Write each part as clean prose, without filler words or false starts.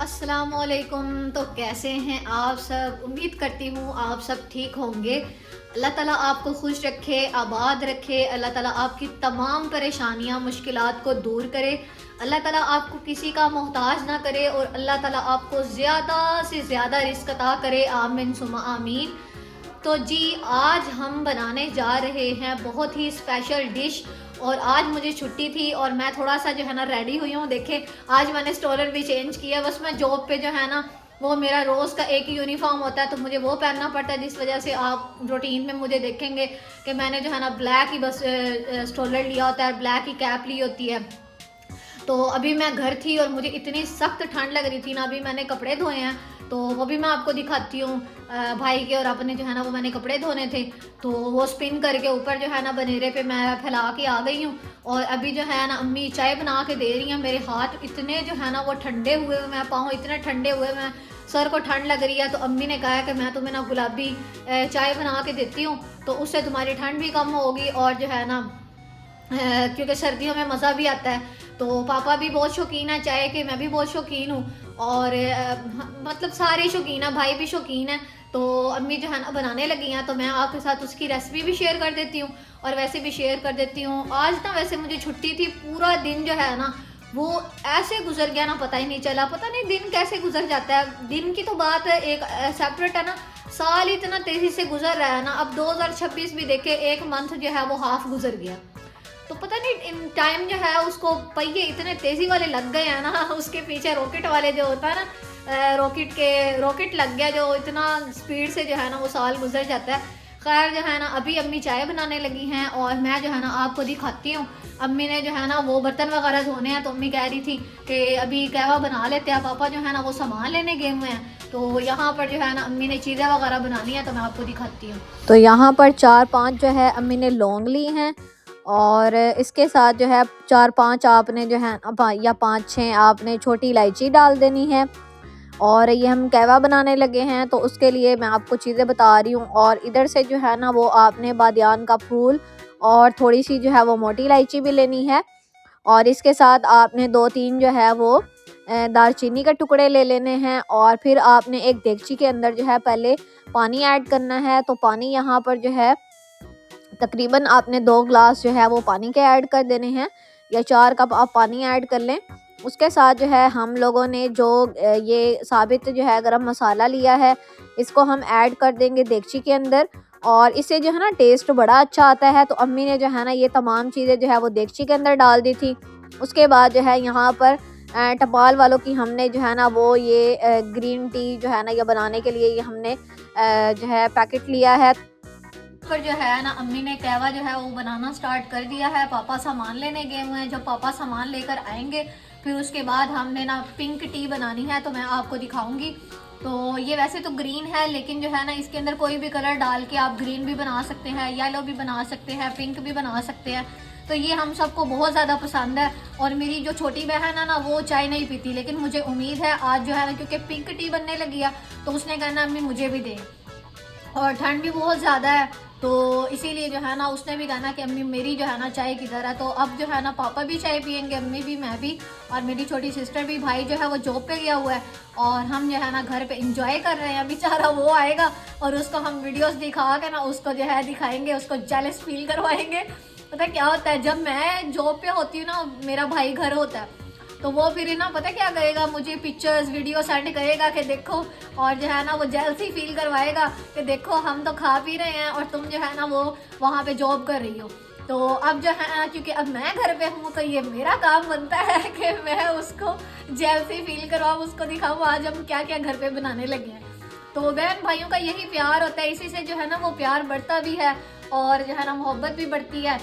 अस्सलामुअलैकुम। तो कैसे हैं आप सब? उम्मीद करती हूँ आप सब ठीक होंगे। अल्लाह ताला आपको खुश रखे, आबाद रखे। अल्लाह ताला आपकी तमाम परेशानियाँ मुश्किलात को दूर करे। अल्लाह ताला आपको किसी का मोहताज ना करे और अल्लाह ताला आपको ज़्यादा से ज़्यादा रिज़्क अता करे। आमीन सुम्मा आमीन। तो जी, आज हम बनाने जा रहे हैं बहुत ही स्पेशल डिश। और आज मुझे छुट्टी थी और मैं थोड़ा सा जो है ना रेडी हुई हूँ। देखें, आज मैंने स्टोलर भी चेंज किया। बस मैं जॉब पे जो है ना, वो मेरा रोज़ का एक ही यूनिफॉर्म होता है तो मुझे वो पहनना पड़ता है, जिस वजह से आप रूटीन में मुझे देखेंगे कि मैंने जो है ना ब्लैक ही बस स्टोलर लिया होता है, ब्लैक ही कैप ली होती है। तो अभी मैं घर थी और मुझे इतनी सख्त ठंड लग रही थी ना, अभी मैंने कपड़े धोए हैं तो वो भी मैं आपको दिखाती हूँ। भाई के और अपने जो है ना वो मैंने कपड़े धोने थे, तो वो स्पिन करके ऊपर जो है ना बनेरे पे मैं फैला के आ गई हूँ। और अभी जो है ना अम्मी चाय बना के दे रही हैं। मेरे हाथ इतने जो है ना वो ठंडे हुए हुए, मैं पाँव इतने ठंडे हुए, मैं सर को ठंड लग रही है। तो अम्मी ने कहा है कि मैं तुम्हें ना गुलाबी चाय बना के देती हूँ, तो उससे तुम्हारी ठंड भी कम होगी और जो है ना क्योंकि सर्दियों में मज़ा भी आता है। तो पापा भी बहुत शौकीन है चाय के, मैं भी बहुत शौकीन हूँ और मतलब सारे शौकीन है, भाई भी शौकीन है। तो अम्मी जो है ना बनाने लगी हैं तो मैं आपके साथ उसकी रेसिपी भी शेयर कर देती हूँ और वैसे भी शेयर कर देती हूँ। आज ना वैसे मुझे छुट्टी थी, पूरा दिन जो है ना वो ऐसे गुजर गया ना, पता ही नहीं चला। पता नहीं दिन कैसे गुजर जाता है। दिन की तो बात है एक सेपरेट है ना, साल इतना तेज़ी से गुजर रहा है ना। अब 2026 भी देखे, एक मंथ जो है वो हाफ गुजर गया। तो पता नहीं इन टाइम जो है उसको पहिए इतने तेज़ी वाले लग गए हैं ना उसके पीछे रॉकेट वाले जो होता है ना, रॉकेट लग गया, जो इतना स्पीड से जो है ना वो साल गुजर जाता है। खैर जो है ना अभी अम्मी चाय बनाने लगी हैं और मैं जो है ना आपको दिखाती हूँ। अम्मी ने जो है ना वो बर्तन वगैरह धोने हैं, तो अम्मी कह रही थी कि अभी कहवा बना लेते हैं। पापा जो है ना वो सामान लेने गए हुए हैं, तो यहाँ पर जो है ना अम्मी ने चीज़ें वगैरह बनानी है, तो मैं आपको दिखाती हूँ। तो यहाँ पर 4-5 जो है अम्मी ने लौंग ली हैं और इसके साथ जो है 4-5 आपने जो है या 5-6 आपने छोटी इलायची डाल देनी है। और ये हम कहवा बनाने लगे हैं तो उसके लिए मैं आपको चीज़ें बता रही हूँ। और इधर से जो है ना वो आपने बादियान का फूल और थोड़ी सी जो है वो मोटी इलायची भी लेनी है। और इसके साथ आपने 2-3 जो है वो दालचीनी के टुकड़े ले लेने हैं। और फिर आपने एक देगची के अंदर जो है पहले पानी ऐड करना है। तो पानी यहाँ पर जो है तकरीबन आपने 2 ग्लास जो है वो पानी के ऐड कर देने हैं, या 4 कप आप पानी ऐड कर लें। उसके साथ जो है हम लोगों ने जो ये साबित जो है गरम मसाला लिया है, इसको हम ऐड कर देंगे देगची के अंदर। और इससे जो है ना टेस्ट बड़ा अच्छा आता है। तो अम्मी ने जो है ना ये तमाम चीज़ें जो है वो देगची के अंदर डाल दी थी। उसके बाद जो है यहाँ पर टपाल वालों की हमने जो है ना वो ये ग्रीन टी जो है ना ये बनाने के लिए ये हमने जो है पैकेट लिया है। पर जो है ना अम्मी ने कहवा जो है वो बनाना स्टार्ट कर दिया है। पापा सामान लेने गए हुए हैं, जब पापा सामान लेकर आएंगे फिर उसके बाद हमने ना पिंक टी बनानी है, तो मैं आपको दिखाऊंगी। तो ये वैसे तो ग्रीन है, लेकिन जो है ना इसके अंदर कोई भी कलर डाल के आप ग्रीन भी बना सकते हैं, येलो भी बना सकते हैं, पिंक भी बना सकते हैं। तो ये हम सबको बहुत ज़्यादा पसंद है। और मेरी जो छोटी बहन है ना वो चाय नहीं पीती, लेकिन मुझे उम्मीद है आज जो है ना, क्योंकि पिंक टी बनने लगी है, तो उसने कहना अम्मी मुझे भी दें। और ठंड भी बहुत ज़्यादा है, तो इसीलिए जो है ना उसने भी कहना कि अम्मी मेरी जो है ना चाय किधर है। तो अब जो है ना पापा भी चाय पियेंगे, अम्मी भी, मैं भी, और मेरी छोटी सिस्टर भी। भाई जो है वो जॉब पे गया हुआ है और हम जो है ना घर पे इंजॉय कर रहे हैं। बेचारा वो आएगा और उसको हम वीडियोस दिखा के ना उसको जो है दिखाएंगे, उसको जेलस फील करवाएंगे। पता क्या होता है, जब मैं जॉब पे होती हूँ ना, मेरा भाई घर होता है, तो वो फिर ना पता क्या करेगा, मुझे पिक्चर्स वीडियो सेंड करेगा कि देखो, और जो है ना वो जेलसी फील करवाएगा कि देखो हम तो खा पी रहे हैं और तुम जो है ना वो वहाँ पे जॉब कर रही हो। तो अब जो है ना, क्योंकि अब मैं घर पे हूँ, तो ये मेरा काम बनता है कि मैं उसको जेलसी फील करवाऊँ, उसको दिखाऊँ आज हम क्या क्या घर पे बनाने लगे हैं। तो बहन भाइयों का यही प्यार होता है, इसी से जो है ना वो प्यार बढ़ता भी है और जो है ना मोहब्बत भी बढ़ती है।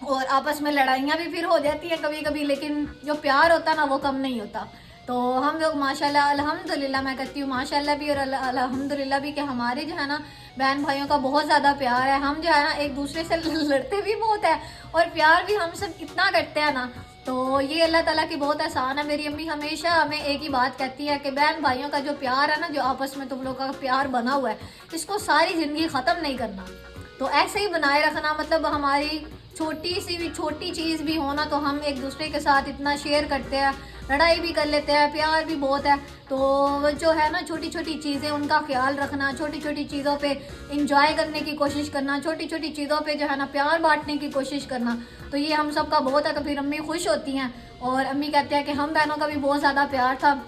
और आपस में लड़ाइयाँ भी फिर हो जाती है कभी कभी, लेकिन जो प्यार होता है ना वो कम नहीं होता। तो हम लोग माशाल्लाह अल्हम्दुलिल्लाह, मैं कहती हूँ माशाल्लाह भी और अल्हम्दुलिल्लाह भी, कि हमारे जो है ना बहन भाइयों का बहुत ज़्यादा प्यार है। हम जो है ना एक दूसरे से लड़ते भी बहुत है और प्यार भी हम सब इतना करते हैं ना। तो ये अल्लाह ताला की बहुत एहसान है। मेरी अम्मी हमेशा हमें एक ही बात कहती है कि बहन भाइयों का जो प्यार है ना, जो आपस में तुम लोग का प्यार बना हुआ है, इसको सारी ज़िंदगी ख़त्म नहीं करना। तो ऐसे ही बनाए रखना, मतलब हमारी छोटी सी भी छोटी चीज़ भी हो ना तो हम एक दूसरे के साथ इतना शेयर करते हैं, लड़ाई भी कर लेते हैं, प्यार भी बहुत है। तो जो है ना छोटी छोटी चीज़ें उनका ख्याल रखना, छोटी छोटी चीज़ों पे इंजॉय करने की कोशिश करना, छोटी छोटी चीज़ों पे जो है ना प्यार बांटने की कोशिश करना, तो ये हम सब का बहुत है। तो फिर अम्मी खुश होती हैं और अम्मी कहते हैं कि हम बहनों का भी बहुत ज़्यादा प्यार था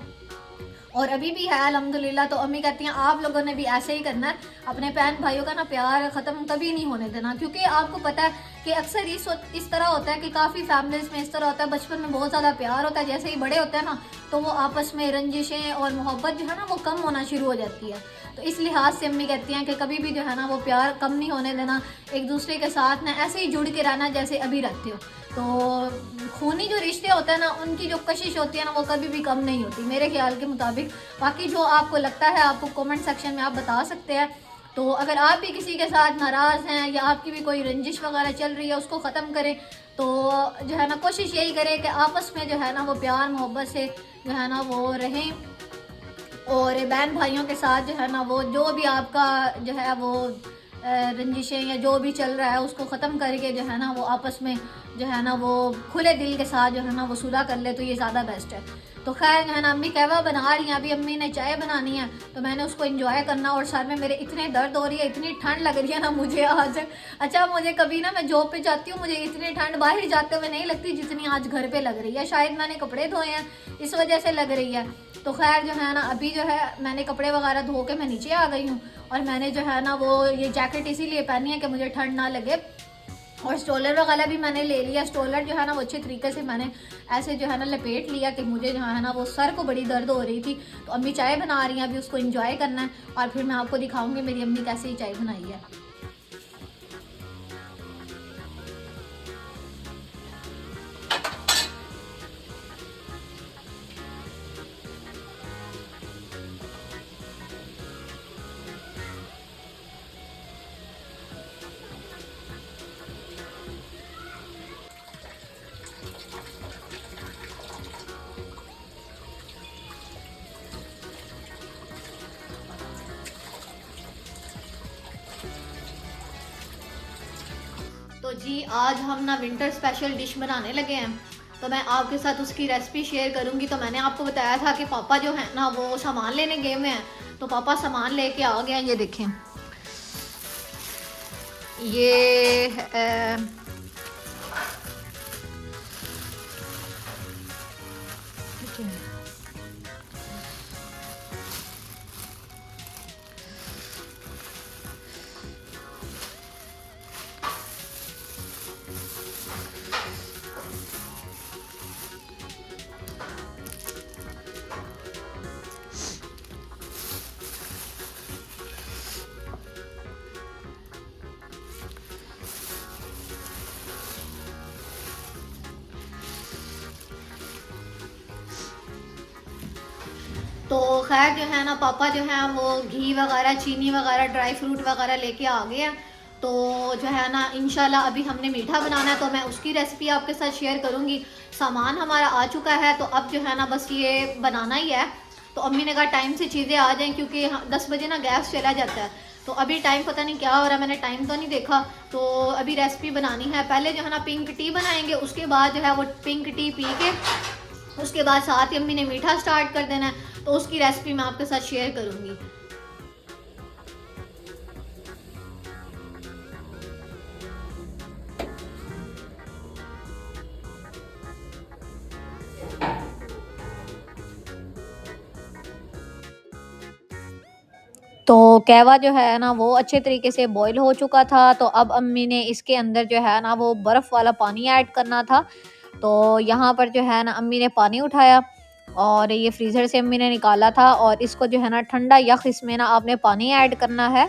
और अभी भी है अल्हम्दुलिल्लाह। तो अम्मी कहती हैं आप लोगों ने भी ऐसे ही करना है, अपने बहन भाइयों का ना प्यार ख़त्म कभी नहीं होने देना। क्योंकि आपको पता है कि अक्सर इस तरह होता है कि काफ़ी फैमिलीज़ में इस तरह होता है, बचपन में बहुत ज़्यादा प्यार होता है, जैसे ही बड़े होते हैं ना तो वो आपस में रंजिशें और मोहब्बत जो है ना वो कम होना शुरू हो जाती है। तो इस लिहाज से अम्मी कहती हैं कि कभी भी जो है ना वो प्यार कम नहीं होने देना, एक दूसरे के साथ ना ऐसे ही जुड़ के रहना जैसे अभी रहते हो। तो खूनी जो रिश्ते होते हैं ना उनकी जो कशिश होती है ना वो कभी भी कम नहीं होती मेरे ख्याल के मुताबिक। बाकी जो आपको लगता है आपको कमेंट सेक्शन में आप बता सकते हैं। तो अगर आप भी किसी के साथ नाराज़ हैं या आपकी भी कोई रंजिश वगैरह चल रही है उसको ख़त्म करें, तो जो है ना कोशिश यही करें कि आपस में जो है ना वो प्यार मोहब्बत से जो है ना वो रहें और बहन भाइयों के साथ जो है ना वो जो भी आपका जो है वो रंजिशें या जो भी चल रहा है उसको ख़त्म करके जो है ना वो आपस में जो है ना वो खुले दिल के साथ जो है ना वो सुलह कर ले, तो ये ज़्यादा बेस्ट है। तो खैर जो है ना अम्मी कहवा बना रही हैं, अभी अम्मी ने चाय बनानी है तो मैंने उसको एंजॉय करना। और सर में मेरे इतने दर्द हो रही है, इतनी ठंड लग रही है ना मुझे आज। अच्छा मुझे कभी ना मैं जॉब पे जाती हूँ मुझे इतनी ठंड बाहर जाते हुए नहीं लगती जितनी आज घर पे लग रही है। शायद मैंने कपड़े धोए हैं इस वजह से लग रही है। तो खैर जो है ना अभी जो है मैंने कपड़े वगैरह धो के मैं नीचे आ गई हूँ और मैंने जो है ना वो ये जैकेट इसीलिए पहनी है कि मुझे ठंड ना लगे। और स्टोलर वगैरह भी मैंने ले लिया, स्टोलर जो है ना वो अच्छे तरीके से मैंने ऐसे जो है ना लपेट लिया कि मुझे जो है ना वो सर को बड़ी दर्द हो रही थी। तो अम्मी चाय बना रही हैं, अभी उसको एंजॉय करना है और फिर मैं आपको दिखाऊंगी मेरी अम्मी कैसे ही चाय बनाई है। तो जी आज हम ना विंटर स्पेशल डिश बनाने लगे हैं, तो मैं आपके साथ उसकी रेसिपी शेयर करूंगी। तो मैंने आपको बताया था कि पापा जो है ना वो सामान लेने गए हुए हैं, तो पापा सामान लेके आ गए हैं। ये देखें ये तो खैर जो है ना पापा जो है वो घी वगैरह चीनी वगैरह ड्राई फ्रूट वगैरह लेके आ गए हैं। तो जो है ना इंशाल्लाह अभी हमने मीठा बनाना है तो मैं उसकी रेसिपी आपके साथ शेयर करूँगी। सामान हमारा आ चुका है तो अब जो है ना बस ये बनाना ही है। तो अम्मी ने कहा टाइम से चीज़ें आ जाएँ क्योंकि 10 बजे ना गैस चला जाता है। तो अभी टाइम पता नहीं क्या हो रहा है, मैंने टाइम तो नहीं देखा। तो अभी रेसिपी बनानी है, पहले जो है ना पिंक टी बनाएंगे, उसके बाद जो है वो पिंक टी पी के उसके बाद साथ ही अम्मी ने मीठा स्टार्ट कर देना है। तो उसकी रेसिपी मैं आपके साथ शेयर करूंगी। तो कहवा जो है ना वो अच्छे तरीके से बॉईल हो चुका था, तो अब अम्मी ने इसके अंदर जो है ना वो बर्फ़ वाला पानी ऐड करना था। तो यहाँ पर जो है ना अम्मी ने पानी उठाया और ये फ्रीज़र से अम्मी ने निकाला था और इसको जो है ना ठंडा यख इसमें ना आपने पानी ऐड करना है।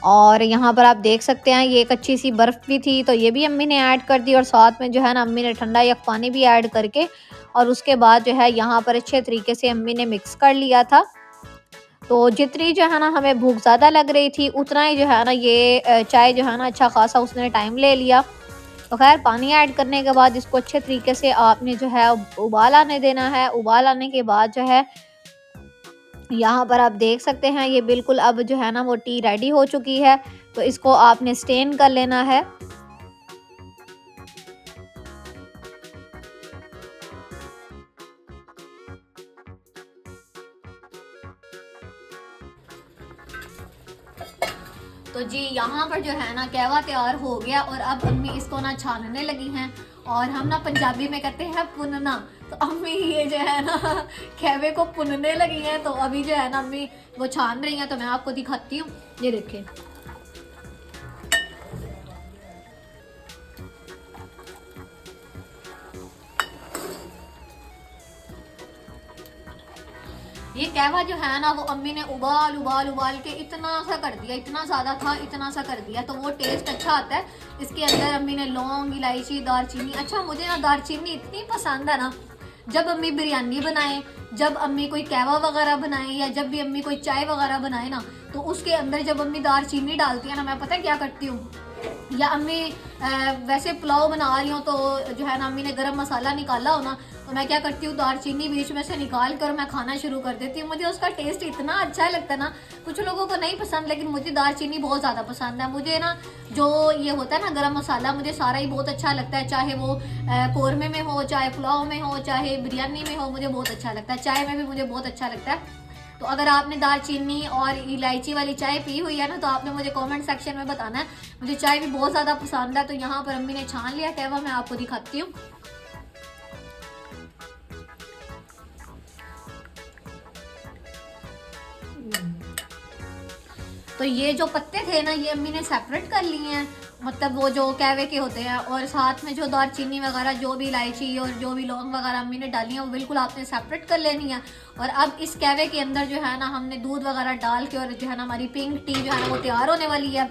और यहाँ पर आप देख सकते हैं ये एक अच्छी सी बर्फ़ भी थी तो ये भी अम्मी ने ऐड कर दी और साथ में जो है ना अम्मी ने ठंडा यख पानी भी ऐड करके और उसके बाद जो है यहाँ पर अच्छे तरीके से अम्मी ने मिक्स कर लिया था। तो जितनी जो है ना हमें भूख ज़्यादा लग रही थी उतना ही जो है ना ये चाय जो है ना अच्छा खासा उसने टाइम ले लिया। तो खैर पानी ऐड करने के बाद इसको अच्छे तरीके से आपने जो है उबाल आने देना है। उबाल आने के बाद जो है यहाँ पर आप देख सकते हैं ये बिल्कुल अब जो है ना वो टी रेडी हो चुकी है। तो इसको आपने स्टेन कर लेना है। तो जी यहाँ पर जो है ना कहवा तैयार हो गया और अब अम्मी इसको ना छानने लगी हैं। और हम ना पंजाबी में कहते हैं पुनना, तो अम्मी ये जो है ना कहवे को पुनने लगी हैं। तो अभी जो है ना अम्मी वो छान रही हैं, तो मैं आपको दिखाती हूँ। ये देखें, ये कहवा जो है ना वो अम्मी ने उबाल उबाल उबाल के इतना सा कर दिया, इतना ज़्यादा था, इतना सा कर दिया, तो वो टेस्ट अच्छा आता है। इसके अंदर अम्मी ने लौंग, इलायची, दालचीनी, अच्छा मुझे ना दालचीनी इतनी पसंद है ना, जब अम्मी बिरयानी बनाए, जब अम्मी कोई कहवा वगैरह बनाए, या जब भी अम्मी कोई चाय वगैरह बनाए ना, तो उसके अंदर जब अम्मी दालचीनी डालती है ना, मैं पता है क्या करती हूँ, या अम्मी वैसे पुलाव बना रही हूँ तो जो है ना अम्मी ने गरम मसाला निकाला हो ना, तो मैं क्या करती हूँ दालचीनी बीच में से निकाल कर मैं खाना शुरू कर देती हूँ। मुझे उसका टेस्ट इतना अच्छा लगता है ना, कुछ लोगों को नहीं पसंद, लेकिन मुझे दालचीनी बहुत ज़्यादा पसंद है। मुझे ना जो ये होता है ना गरम मसाला, मुझे सारा ही बहुत अच्छा लगता है, चाहे वो कौरमे में हो, चाहे पुलाव में हो, चाहे बिरयानी में हो, मुझे बहुत अच्छा लगता है। चाय में भी मुझे बहुत अच्छा लगता है। तो अगर आपने दालचीनी और इलायची वाली चाय पी हुई है ना, तो आपने मुझे कमेंट सेक्शन में बताना है। मुझे चाय भी बहुत ज़्यादा पसंद है। तो यहाँ पर अम्मी ने छान लिया कहवा, मैं आपको दिखाती हूँ। तो ये जो पत्ते थे ना, ये अम्मी ने सेपरेट कर लिए हैं, मतलब वो जो कहवे के होते हैं, और साथ में जो दालचीनी वगैरह, जो भी इलायची और जो भी लौंग वगैरह अम्मी ने डाली है, वो बिल्कुल आपने सेपरेट कर लेनी है। और अब इस कहवे के अंदर जो है ना हमने दूध वगैरह डाल के, और जो है ना हमारी पिंक टी जो है ना वो तैयार होने वाली है।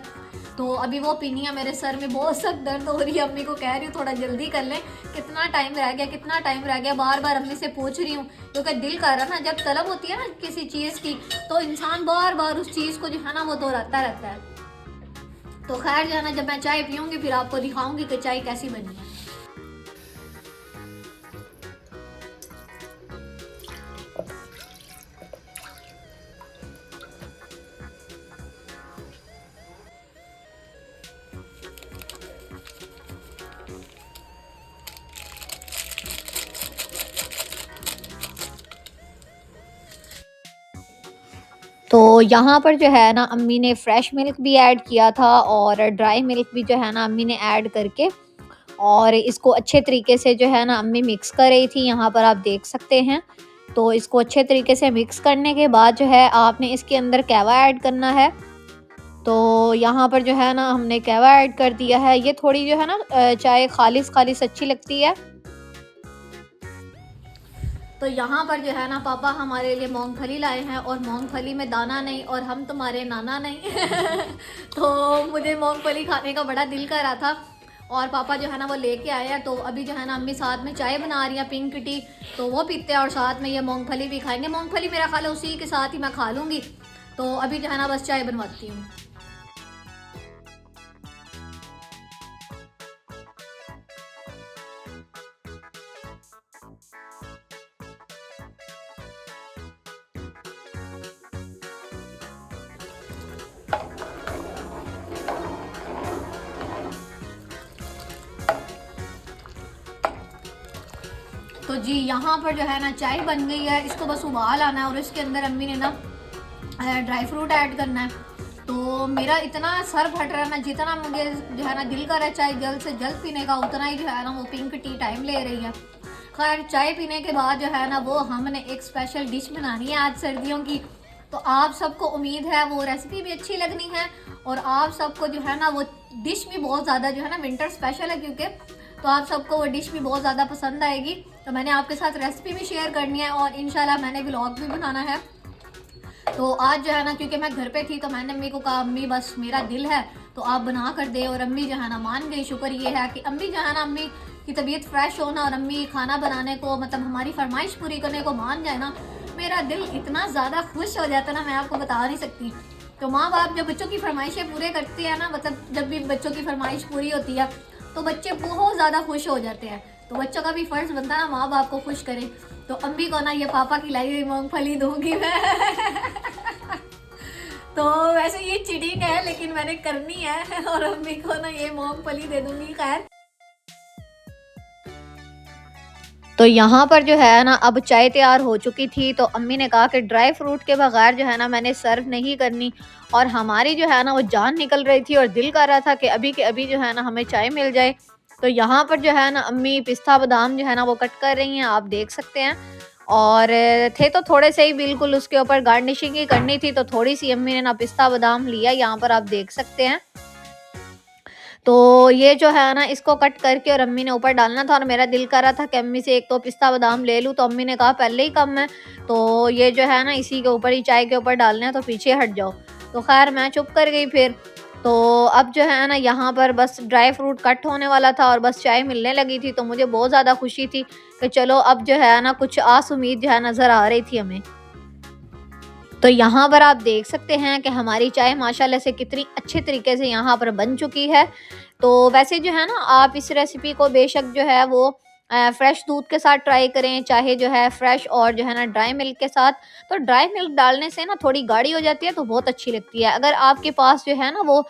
तो अभी वो पीनी है। मेरे सर में बहुत सख्त दर्द हो रही है, अम्मी को कह रही हूँ थोड़ा जल्दी कर लें, कितना टाइम रह गया, कितना टाइम रह गया, बार बार अम्मी से पूछ रही हूँ, क्योंकि दिल कर रहा ना, जब तलब होती है ना किसी चीज़ की, तो इंसान बार बार उस चीज़ को जो है ना वो दोहराता रहता है। तो खैर जो है ना जब मैं चाय पीऊँगी फिर आपको दिखाऊंगी कि चाय कैसी बनी है। तो यहाँ पर जो है ना अम्मी ने फ्रेश मिल्क भी ऐड किया था, और ड्राई मिल्क भी जो है ना अम्मी ने ऐड करके, और इसको अच्छे तरीके से जो है ना अम्मी मिक्स कर रही थी, यहाँ पर आप देख सकते हैं। तो इसको अच्छे तरीके से मिक्स करने के बाद जो है आपने इसके अंदर कहवा ऐड करना है। तो यहाँ पर जो है ना हमने कहवा ऐड कर दिया है। ये थोड़ी जो है ना चाय खालिस खालिस अच्छी लगती है। तो यहाँ पर जो है ना पापा हमारे लिए मूंगफली लाए हैं, और मूंगफली में दाना नहीं, और हम तुम्हारे नाना नहीं तो मुझे मूंगफली खाने का बड़ा दिल कर रहा था, और पापा जो है ना वो लेके आए हैं। तो अभी जो है ना अम्मी साथ में चाय बना रही है पिंक टी, तो वो पीते हैं और साथ में ये मूंगफली भी खाएंगे। मूंगफली मेरा ख्याल है उसी के साथ ही मैं खा लूँगी। तो अभी जो है ना बस चाय बनवाती हूँ। तो जी यहाँ पर जो है ना चाय बन गई है, इसको बस उबाल आना है, और इसके अंदर अम्मी ने ना ड्राई फ्रूट ऐड करना है। तो मेरा इतना सर फट रहा है ना, जितना मुझे जो है ना दिल कर रहा है चाय जल्द से जल्द पीने का, उतना ही जो है ना वो पिंक टी टाइम ले रही है। खैर चाय पीने के बाद जो है ना वो हमने एक स्पेशल डिश बनानी है आज सर्दियों की। तो आप सबको उम्मीद है वो रेसिपी भी अच्छी लगनी है, और आप सबको जो है ना वो डिश भी बहुत ज़्यादा जो है ना विंटर स्पेशल है क्योंकि, तो आप सबको वो डिश भी बहुत ज़्यादा पसंद आएगी। तो मैंने आपके साथ रेसिपी भी शेयर करनी है, और इंशाल्लाह मैंने व्लॉग भी बनाना है। तो आज जो है ना क्योंकि मैं घर पे थी, तो मैंने अम्मी को कहा अम्मी बस मेरा दिल है तो आप बना कर दे, और अम्मी जो है ना मान गई। शुक्र ये है कि अम्मी जो है ना अम्मी की तबीयत फ्रेश हो ना, और अम्मी खाना बनाने को मतलब हमारी फरमाइश पूरी करने को मान जाए ना, मेरा दिल इतना ज़्यादा खुश हो जाता है ना, मैं आपको बता नहीं सकती। तो माँ बाप जब बच्चों की फरमाइशें पूरे करते हैं ना, मतलब जब भी बच्चों की फरमाइश पूरी होती है तो बच्चे बहुत ज़्यादा खुश हो जाते हैं। तो बच्चों का भी फ़र्ज़ बनता है ना माँ बाप को खुश करें। तो अम्मी को ना ये पापा की लाई हुई मूंगफली दूंगी मैं तो वैसे ये चीटिंग है लेकिन मैंने करनी है, और अम्मी को ना ये मूंगफली दे दूंगी। खैर तो यहाँ पर जो है ना अब चाय तैयार हो चुकी थी, तो अम्मी ने कहा कि ड्राई फ्रूट के बगैर जो है ना मैंने सर्व नहीं करनी। और हमारी जो है ना वो जान निकल रही थी और दिल कर रहा था कि अभी के अभी जो है ना हमें चाय मिल जाए। तो यहाँ पर जो है ना अम्मी पिस्ता बादाम जो है ना वो कट कर रही हैं, आप देख सकते हैं। और थे तो थोड़े से ही, बिल्कुल उसके ऊपर गार्निशिंग ही करनी थी, तो थोड़ी सी अम्मी ने ना पिस्ता बादाम लिया, यहाँ पर आप देख सकते हैं। तो ये जो है ना इसको कट करके और अम्मी ने ऊपर डालना था, और मेरा दिल कर रहा था कि अम्मी से एक तो पिस्ता बादाम ले लूँ, तो अम्मी ने कहा पहले ही कम है, तो ये जो है ना इसी के ऊपर ही चाय के ऊपर डालना है, तो पीछे हट जाओ। तो खैर मैं चुप कर गई फिर। तो अब जो है ना यहाँ पर बस ड्राई फ्रूट कट होने वाला था और बस चाय मिलने लगी थी, तो मुझे बहुत ज़्यादा खुशी थी कि चलो अब जो है ना कुछ आस उम्मीद जो है नज़र आ रही थी हमें। तो यहाँ पर आप देख सकते हैं कि हमारी चाय माशाल्लाह से कितनी अच्छे तरीके से यहाँ पर बन चुकी है। तो वैसे जो है ना आप इस रेसिपी को बेशक जो है वो फ्रेश दूध के साथ ट्राई करें, चाहे जो है फ्रेश और जो है ना ड्राई मिल्क के साथ। तो ड्राई मिल्क डालने से ना थोड़ी गाढ़ी हो जाती है, तो बहुत अच्छी लगती है। अगर आपके पास जो है ना वो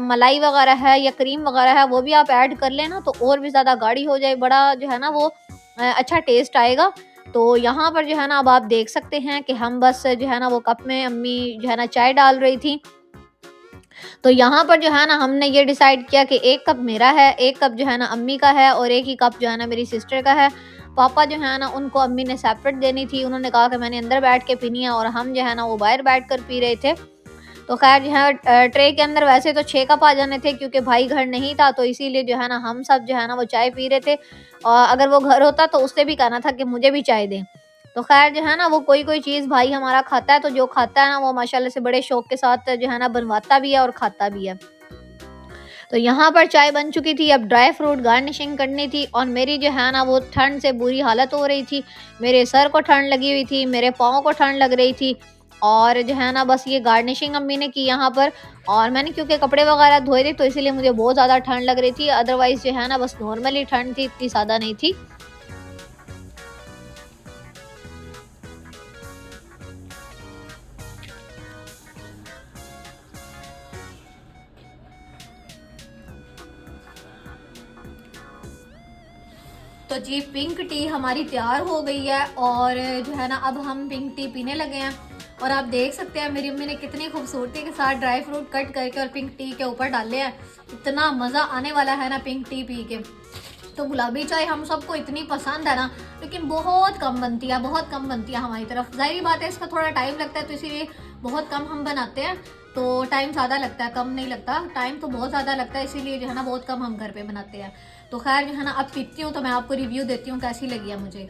मलाई वगैरह है या क्रीम वगैरह है, वो भी आप ऐड कर लें ना, तो और भी ज़्यादा गाढ़ी हो जाए, बड़ा जो है ना वो अच्छा टेस्ट आएगा। तो यहाँ पर जो है ना अब आप देख सकते हैं कि हम बस जो है ना वो कप में अम्मी जो है ना चाय डाल रही थी। तो यहाँ पर जो है ना हमने ये डिसाइड किया कि एक कप मेरा है, एक कप जो है ना अम्मी का है, और एक ही कप जो है ना मेरी सिस्टर का है। पापा जो है ना उनको अम्मी ने सेपरेट देनी थी, उन्होंने कहा कि मैंने अंदर बैठ के पीनी है, और हम जो है ना वो बाहर बैठ कर पी रहे थे। तो खैर जो है ट्रे के अंदर वैसे तो 6 कप आ जाने थे, क्योंकि भाई घर नहीं था, तो इसीलिए जो है ना हम सब जो है ना वो चाय पी रहे थे। और अगर वो घर होता तो उससे भी कहना था कि मुझे भी चाय दें। तो खैर जो है ना वो कोई चीज़ भाई हमारा खाता है, तो जो खाता है ना वो माशाल्लाह से बड़े शौक के साथ जो है ना बनवाता भी है और खाता भी है। तो यहाँ पर चाय बन चुकी थी, अब ड्राई फ्रूट गार्निशिंग करनी थी, और मेरी जो है ना वो ठंड से बुरी हालत हो रही थी। मेरे सर को ठंड लगी हुई थी, मेरे पाँव को ठंड लग रही थी, और जो है ना बस ये गार्निशिंग अम्मी ने की यहाँ पर। और मैंने क्योंकि कपड़े वगैरह धोए थे, तो इसीलिए मुझे बहुत ज़्यादा ठंड लग रही थी, अदरवाइज़ जो है ना बस नॉर्मली ठंड थी, इतनी ज़्यादा नहीं थी। तो जी पिंक टी हमारी तैयार हो गई है, और जो है ना अब हम पिंक टी पीने लगे हैं। और आप देख सकते हैं मेरी अम्मी ने कितनी खूबसूरती के साथ ड्राई फ्रूट कट करके और पिंक टी के ऊपर डाले हैं। इतना मज़ा आने वाला है ना पिंक टी पी के। तो गुलाबी चाय हम सबको इतनी पसंद है ना, लेकिन बहुत कम बनती है, बहुत कम बनती है हमारी तरफ। ज़ाहिर बात है इसका थोड़ा टाइम लगता है, तो इसीलिए बहुत कम हम बनाते हैं। तो टाइम ज़्यादा लगता है, कम नहीं लगता, टाइम तो बहुत ज़्यादा लगता है, इसीलिए जो है ना बहुत कम हम घर पे बनाते हैं। तो खैर जो है ना अब पीती हूँ, तो मैं आपको रिव्यू देती हूँ कैसी लगी है मुझे।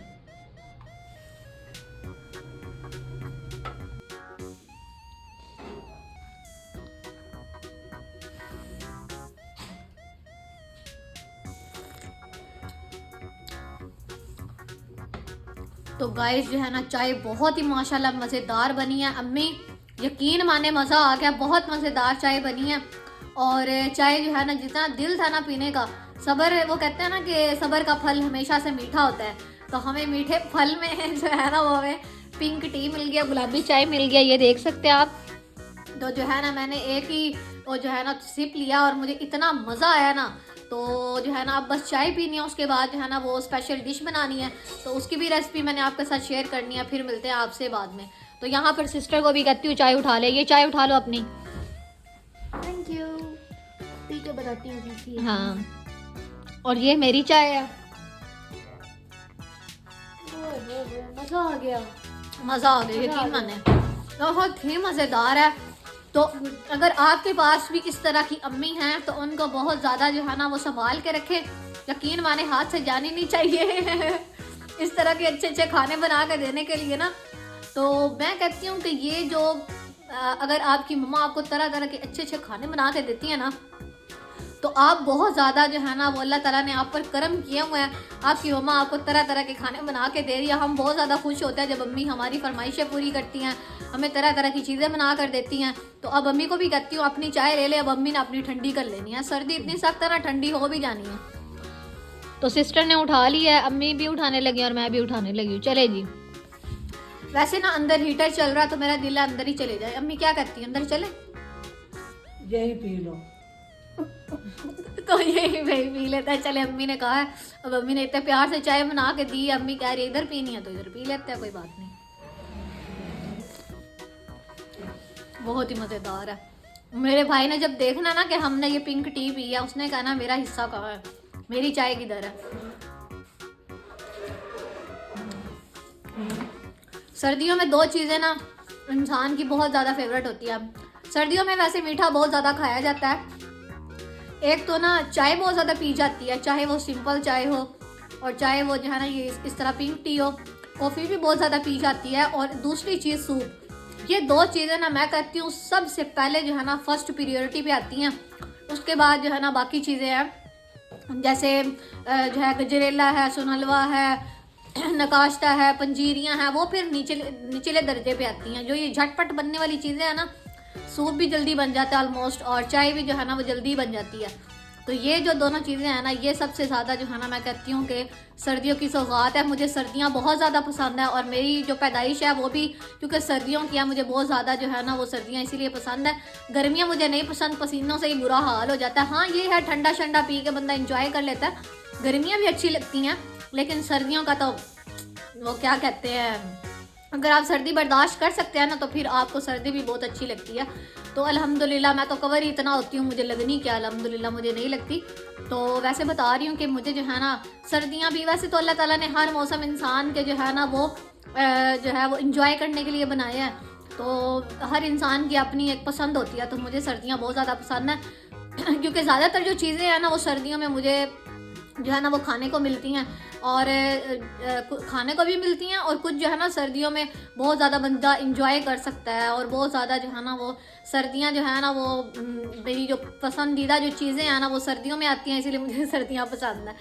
तो गाइस जो है ना चाय बहुत ही माशाल्लाह मज़ेदार बनी है। अम्मी यकीन माने मज़ा आ गया, बहुत मज़ेदार चाय बनी है। और चाय जो है ना जितना दिल था ना पीने का, सब्र, वो कहते हैं ना कि सब्र का फल हमेशा से मीठा होता है, तो हमें मीठे फल में जो है ना वो हमें पिंक टी मिल गया, गुलाबी चाय मिल गया, ये देख सकते हैं आप। तो जो है ना मैंने एक ही वो जो है ना सिप लिया, और मुझे इतना मज़ा आया ना। तो जो है ना अब बस चाय पीनी है, उसके बाद जो है ना वो स्पेशल डिश बनानी है, तो उसकी भी रेसिपी मैंने आपके साथ शेयर करनी है। फिर मिलते हैं आपसे बाद में। तो यहाँ पर सिस्टर को भी कहती हूँ चाय उठा ले, ये चाय उठा लो अपनी। Thank you. पी के बताती हूँ कैसी है। हाँ, और ये मेरी चाय है। मज़ा आ गया। मज़ा आ गया यकीन माने, बहुत ही मज़ेदार है। तो अगर आपके पास भी इस तरह की अम्मी हैं, तो उनको बहुत ज़्यादा जो है ना वो संभाल के रखें, यकीन माने हाथ से जानी नहीं चाहिए इस तरह के अच्छे अच्छे खाने बना के देने के लिए ना। तो मैं कहती हूँ कि ये जो अगर आपकी मम्मा आपको तरह तरह के अच्छे अच्छे खाने बना के देती है ना, तो आप बहुत ज़्यादा जो है ना वो अल्लाह ताला ने आप पर करम किए हुए हैं। आपकी मम्मा आपको तरह तरह के खाने बना के दे रही है। हम बहुत ज़्यादा खुश होते हैं जब अम्मी हमारी फरमाइशें पूरी करती हैं, हमें तरह तरह की चीज़ें बना कर देती हैं। तो अब अम्मी को भी कहती हूँ अपनी चाय ले ले, अब अम्मी ने अपनी ठंडी कर लेनी है, सर्दी इतनी सख्त है ना, ठंडी हो भी जानी है। तो सिस्टर ने उठा ली है, अम्मी भी उठाने लगी और मैं भी उठाने लगी हूँ। चले जी, वैसे ना अंदर हीटर चल रहा, तो मेरा दिल अंदर ही चले जाए। अम्मी क्या कहती है, अंदर चले? यही पी लो। तो ये भाई पी लेता है। चले, अम्मी ने कहा है, अब अम्मी ने इतने प्यार से चाय बना के दी, अम्मी कह रही है इधर पीनी है तो इधर पी लेते हैं, कोई बात नहीं। बहुत ही मज़ेदार है। मेरे भाई ने जब देखना ना कि हमने ये पिंक टी पी है, उसने कहा ना मेरा हिस्सा कहाँ है, मेरी चाय किधर है। सर्दियों में दो चीज़ें ना इंसान की बहुत ज़्यादा फेवरेट होती है। सर्दियों में वैसे मीठा बहुत ज़्यादा खाया जाता है। एक तो ना चाय बहुत ज़्यादा पी जाती है, चाहे वो सिंपल चाय हो और चाहे वो जो है ना ये इस तरह पिंक टी हो। कॉफ़ी भी बहुत ज़्यादा पी जाती है। और दूसरी चीज़ सूप। ये दो चीज़ें ना मैं कहती हूँ सबसे पहले जो है ना फर्स्ट प्रियोरिटी पे आती हैं। उसके बाद जो है ना बाकी चीज़ें हैं, जैसे जो है गजरेला है, सोनहलवा है, नकाश्ता है, पंजीरियाँ हैं, वो फिर निचले दर्जे पे आती हैं। जो ये झटपट बनने वाली चीज़ें हैं ना, सूप भी जल्दी बन जाता है ऑलमोस्ट, और चाय भी जो है ना वो जल्दी बन जाती है। तो ये जो दोनों चीज़ें हैं ना, ये सबसे ज़्यादा जो है ना मैं कहती हूँ कि सर्दियों की सौगात है। मुझे सर्दियाँ बहुत ज़्यादा पसंद है, और मेरी जो पैदाइश है वो भी क्योंकि सर्दियों की है, मुझे बहुत ज़्यादा जो है ना वो सर्दियाँ इसीलिए पसंद है। गर्मियाँ मुझे नहीं पसंद, पसीनों से ही बुरा हाल हो जाता है। हाँ ये है ठंडा शंडा पी के बंदा इंजॉय कर लेता है, गर्मियाँ भी अच्छी लगती हैं, लेकिन सर्दियों का तो वो क्या कहते हैं, अगर आप सर्दी बर्दाश्त कर सकते हैं ना तो फिर आपको सर्दी भी बहुत अच्छी लगती है। तो अल्हम्दुलिल्लाह मैं तो कवर ही इतना होती हूँ, मुझे लगनी क्या, अल्हम्दुलिल्लाह मुझे नहीं लगती। तो वैसे बता रही हूँ कि मुझे जो है ना सर्दियाँ भी, वैसे तो अल्लाह ताला ने हर मौसम इंसान के जो है ना वो जो है वो इंजॉय करने के लिए बनाया है। तो हर इंसान की अपनी एक पसंद होती है। तो मुझे सर्दियाँ बहुत ज़्यादा पसंद है क्योंकि ज़्यादातर जो चीज़ें हैं ना वो सर्दियों में मुझे जो है ना वो खाने को मिलती हैं, और खाने को भी मिलती हैं, और कुछ जो है ना सर्दियों में बहुत ज़्यादा बंदा इंजॉय कर सकता है। और बहुत ज़्यादा जो है ना वो सर्दियाँ जो है ना वो मेरी जो पसंदीदा जो चीज़ें हैं ना वो सर्दियों में आती हैं, इसीलिए मुझे सर्दियाँ पसंद है।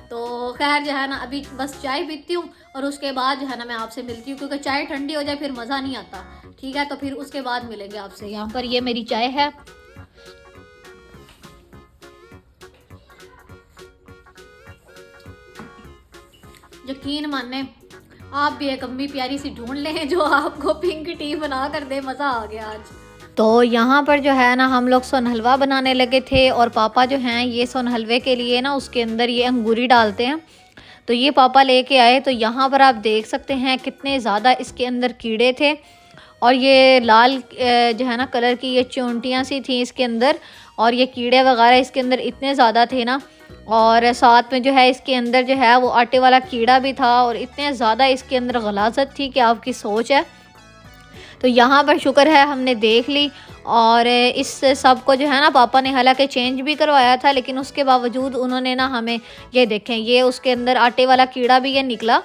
तो खैर जो है ना अभी बस चाय पीती हूँ, और उसके बाद जो है ना मैं आपसे मिलती हूँ, क्योंकि चाय ठंडी हो जाए फिर मज़ा नहीं आता। ठीक है, तो फिर उसके बाद मिलेंगे आपसे। यहाँ पर ये मेरी चाय है। यकीन माने आप भी एक अम्मी प्यारी सी ढूंढ लें जो आपको पिंक टी बना कर दे, मज़ा आ गया आज। तो यहाँ पर जो है ना हम लोग सोन हलवा बनाने लगे थे, और पापा जो हैं ये सोन हलवे के लिए ना उसके अंदर ये अंगूरी डालते हैं। तो ये पापा लेके आए। तो यहाँ पर आप देख सकते हैं कितने ज़्यादा इसके अंदर कीड़े थे, और ये लाल जो है ना कलर की ये चूंटियाँ सी थी इसके अंदर, और ये कीड़े वगैरह इसके अंदर इतने ज़्यादा थे ना। और साथ में जो है इसके अंदर जो है वो आटे वाला कीड़ा भी था, और इतने ज़्यादा इसके अंदर गलाजत थी कि आपकी सोच है। तो यहाँ पर शुक्र है हमने देख ली, और इस सब को जो है ना पापा ने हालांकि चेंज भी करवाया था, लेकिन उसके बावजूद उन्होंने ना हमें ये देखें, ये उसके अंदर आटे वाला कीड़ा भी ये निकला।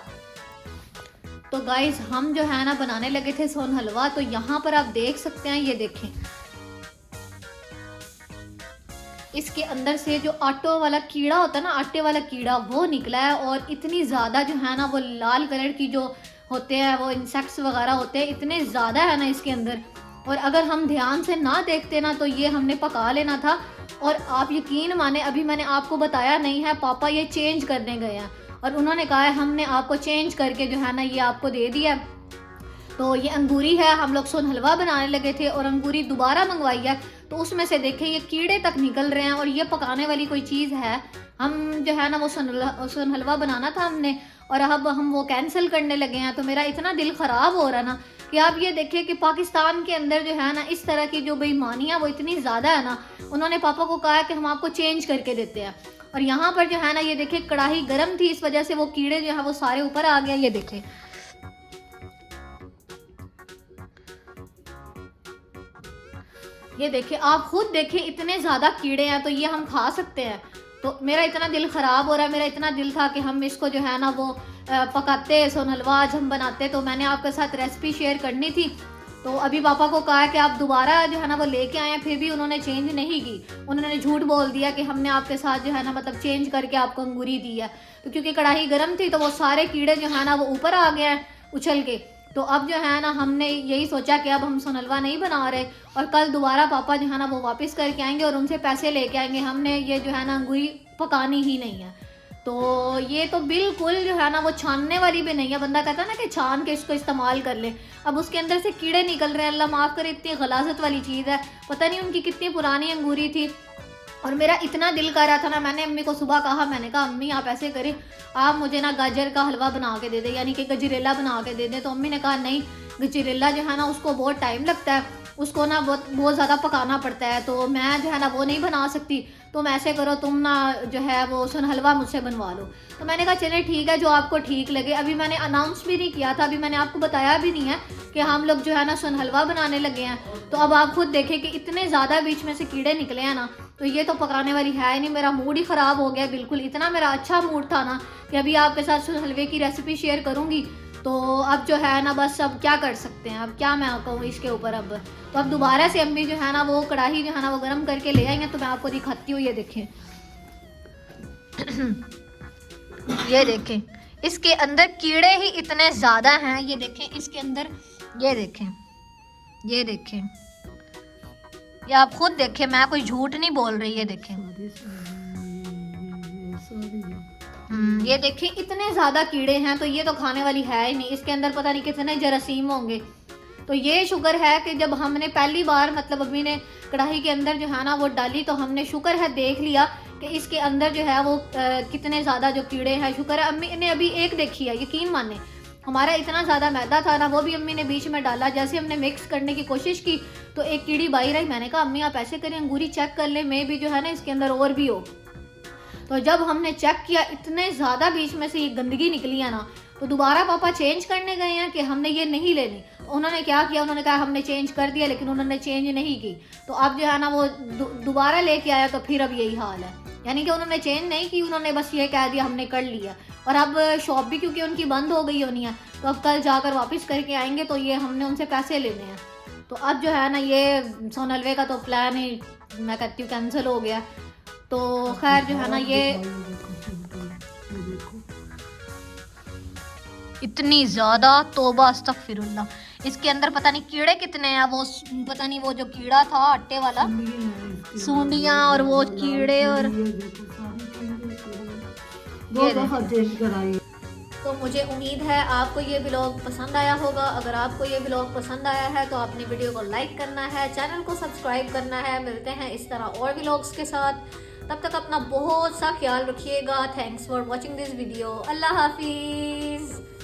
तो गाइस हम जो है ना बनाने लगे थे सोन हलवा। तो यहाँ पर आप देख सकते हैं, ये देखें इसके अंदर से जो आटो वाला कीड़ा होता है ना, आटे वाला कीड़ा, वो निकला है। और इतनी ज़्यादा जो है ना वो लाल कलर की जो होते हैं वो इंसेक्ट्स वगैरह होते हैं, इतने ज़्यादा है ना इसके अंदर। और अगर हम ध्यान से ना देखते ना तो ये हमने पका लेना था। और आप यकीन माने अभी मैंने आपको बताया नहीं है, पापा ये चेंज करने गए हैं, और उन्होंने कहा है हमने आपको चेंज करके जो है ना ये आपको दे दिया। तो ये अंगूरी है, हम लोग सोन हलवा बनाने लगे थे और अंगूरी दोबारा मंगवाई है। तो उसमें से देखें ये कीड़े तक निकल रहे हैं, और ये पकाने वाली कोई चीज़ है। हम जो है ना वो सोन हलवा बनाना था हमने, और अब हम वो कैंसिल करने लगे हैं। तो मेरा इतना दिल ख़राब हो रहा ना कि आप ये देखिए कि पाकिस्तान के अंदर जो है ना इस तरह की जो बेईमानी है वो इतनी ज़्यादा है ना। उन्होंने पापा को कहा कि हम आपको चेंज करके देते हैं, और यहाँ पर जो है ना ये देखिए कढ़ाई गर्म थी, इस वजह से वो कीड़े जो है वो सारे ऊपर आ गए। ये देखें, ये देखिए, आप खुद देखिए इतने ज़्यादा कीड़े हैं। तो ये हम खा सकते हैं? तो मेरा इतना दिल ख़राब हो रहा है। मेरा इतना दिल था कि हम इसको जो है ना वो पकाते, सोन हलवा आज हम बनाते। तो मैंने आपके साथ रेसिपी शेयर करनी थी। तो अभी पापा को कहा कि आप दोबारा जो है ना वो लेके आए हैं, फिर भी उन्होंने चेंज नहीं की। उन्होंने झूठ बोल दिया कि हमने आपके साथ जो है ना मतलब चेंज करके आपको अंगूरी दी है। तो क्योंकि कढ़ाई गर्म थी तो वो सारे कीड़े जो है ना वो ऊपर आ गए हैं उछल के। तो अब जो है ना हमने यही सोचा कि अब हम सोन हलवा नहीं बना रहे, और कल दोबारा पापा जो है ना वो वापस करके आएंगे और उनसे पैसे लेके आएंगे। हमने ये जो है ना अंगूरी पकानी ही नहीं है। तो ये तो बिल्कुल जो है ना वो छानने वाली भी नहीं है। बंदा कहता है ना कि छान के इसको इस्तेमाल कर ले, अब उसके अंदर से कीड़े निकल रहे हैं। अल्लाह माफ़ करे, इतनी गलाजत वाली चीज़ है। पता नहीं उनकी कितनी पुरानी अंगूरी थी, और मेरा इतना दिल कर रहा था ना, मैंने अम्मी को सुबह कहा, मैंने कहा अम्मी आप ऐसे करें, आप मुझे ना गाजर का हलवा बना के दे दें, यानी कि गजरेला बना के दे दें। तो अम्मी ने कहा नहीं, गजरेला जो है ना उसको बहुत टाइम लगता है, उसको ना बहुत ज़्यादा पकाना पड़ता है, तो मैं जो है ना वो नहीं बना सकती, तुम ऐसे करो तुम ना जो है वो सुन हलवा मुझसे बनवा लो। तो मैंने कहा चले ठीक है, जो आपको ठीक लगे। अभी मैंने अनाउंस भी नहीं किया था, अभी मैंने आपको बताया भी नहीं है कि हम लोग जो है ना सुन हलवा बनाने लगे हैं। तो अब आप खुद देखें कि इतने ज़्यादा बीच में से कीड़े निकले हैं ना, तो ये तो पकाने वाली है ही नहीं। मेरा मूड ही ख़राब हो गया बिल्कुल, इतना मेरा अच्छा मूड था ना कि अभी आपके साथ सुन हलवे की रेसिपी शेयर करूँगी। तो अब जो है ना बस अब क्या कर सकते हैं, अब क्या मैं कहूँ इसके ऊपर। अब तो अब दोबारा से अम्मी जो है ना वो कढ़ाई जो है ना वो गर्म करके ले आई हैं, तो मैं आपको दिखाती हूँ। ये देखें ये देखें, इसके अंदर कीड़े ही इतने ज़्यादा हैं। ये देखें इसके अंदर, ये देखें, ये देखें, ये आप खुद देखें, मैं कोई झूठ नहीं बोल रही। ये देखें, ये देखें इतने ज़्यादा कीड़े हैं, तो ये तो खाने वाली है ही नहीं। इसके अंदर पता नहीं कितने जरासीम होंगे। तो ये शुक्र है कि जब हमने पहली बार मतलब अम्मी ने कढ़ाई के अंदर जो है ना वो डाली, तो हमने शुक्र है देख लिया कि इसके अंदर जो है वो कितने ज़्यादा जो कीड़े हैं। शुक्र है अम्मी ने अभी एक देखी है, यकीन माने। हमारा इतना ज़्यादा मैदा था ना, वो भी अम्मी ने बीच में डाला। जैसे हमने मिक्स करने की कोशिश की तो एक कीड़ी बाहर आई। मैंने कहा अम्मी आप ऐसे करें, अंगूरी चेक कर लें, मे भी जो है ना इसके अंदर और भी हो। तो जब हमने चेक किया इतने ज़्यादा बीच में से ये गंदगी निकली है ना, तो दोबारा पापा चेंज करने गए हैं कि हमने ये नहीं लेनी। तो उन्होंने क्या किया, उन्होंने कहा हमने चेंज कर दिया, लेकिन उन्होंने चेंज नहीं की। तो अब जो है ना वो दोबारा लेके आया, तो फिर अब यही हाल है। यानी कि उन्होंने चेंज नहीं की, उन्होंने बस ये कह दिया हमने कर लिया। और अब शॉप भी क्योंकि उनकी बंद हो गई होनी है, तो अब कल जाकर वापस करके आएंगे, तो ये हमने उनसे पैसे लेने हैं। तो अब जो है ना ये सोन हलवे का तो प्लान ही मैं कहती हूँ कैंसिल हो गया। तो खैर जो है ना ये इतनी ज़्यादा, तौबा अस्तगफिरुल्लाह, इसके अंदर पता नहीं कीड़े कितने हैं। वो पता नहीं वो जो कीड़ा था आटे वाला, सूंडियाँ और वो कीड़े और तो मुझे उम्मीद है आपको ये व्लॉग पसंद आया होगा। अगर आपको ये व्लॉग पसंद आया है तो आपने वीडियो को लाइक करना है, चैनल को सब्सक्राइब करना है। मिलते हैं इस तरह और व्लॉग्स के साथ, तब तक अपना बहुत सा ख्याल रखिएगा। Thanks for watching this video. अल्लाह हाफिज़।